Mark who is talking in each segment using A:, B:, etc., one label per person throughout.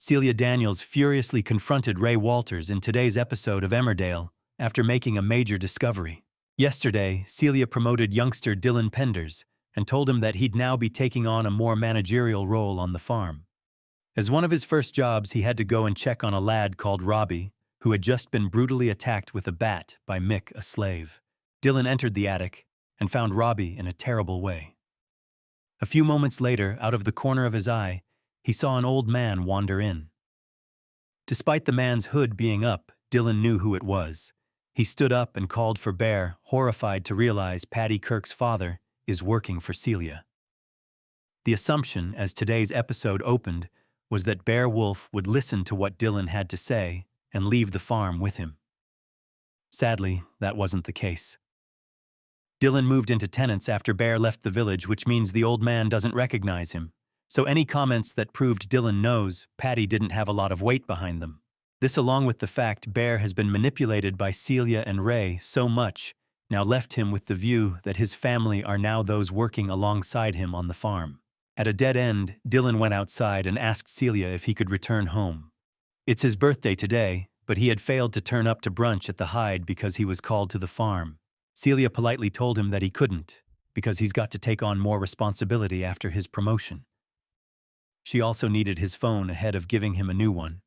A: Celia Daniels furiously confronted Ray Walters in today's episode of Emmerdale after making a major discovery. Yesterday, Celia promoted youngster Dylan Penders and told him that he'd now be taking on a more managerial role on the farm. As one of his first jobs, he had to go and check on a lad called Robbie, who had just been brutally attacked with a bat by Mick, a slave. Dylan entered the attic and found Robbie in a terrible way. A few moments later, out of the corner of his eye, he saw an old man wander in. Despite the man's hood being up, Dylan knew who it was. He stood up and called for Bear, horrified to realize Paddy Kirk's father is working for Celia. The assumption, as today's episode opened, was that Bear Wolf would listen to what Dylan had to say and leave the farm with him. Sadly, that wasn't the case. Dylan moved into tenants after Bear left the village, which means the old man doesn't recognize him. So any comments that proved Dylan knows Paddy didn't have a lot of weight behind them. This, along with the fact Bear has been manipulated by Celia and Ray so much, now left him with the view that his family are now those working alongside him on the farm. At a dead end, Dylan went outside and asked Celia if he could return home. It's his birthday today, but he had failed to turn up to brunch at the Hyde because he was called to the farm. Celia politely told him that he couldn't, because he's got to take on more responsibility after his promotion. She also needed his phone ahead of giving him a new one,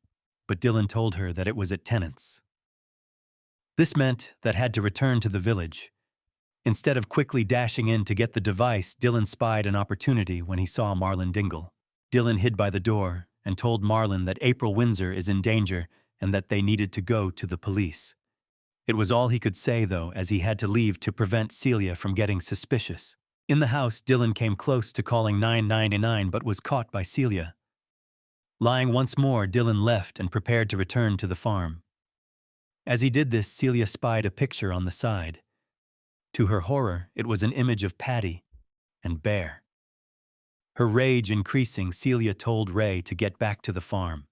A: but Dylan told her that it was at tenants. This meant that had to return to the village. Instead of quickly dashing in to get the device, Dylan spied an opportunity when he saw Marlon Dingle. Dylan hid by the door and told Marlon that April Windsor is in danger and that they needed to go to the police. It was all he could say, though, as he had to leave to prevent Celia from getting suspicious. In the house, Dylan came close to calling 999 but was caught by Celia. Lying once more, Dylan left and prepared to return to the farm. As he did this, Celia spied a picture on the side. To her horror, it was an image of Paddy and Bear. Her rage increasing, Celia told Ray to get back to the farm.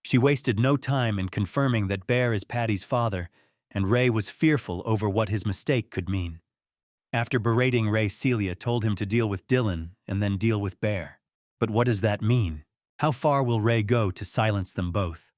A: She wasted no time in confirming that Bear is Paddy's father, and Ray was fearful over what his mistake could mean. After berating Ray, Celia told him to deal with Dylan and then deal with Bear. But what does that mean? How far will Ray go to silence them both?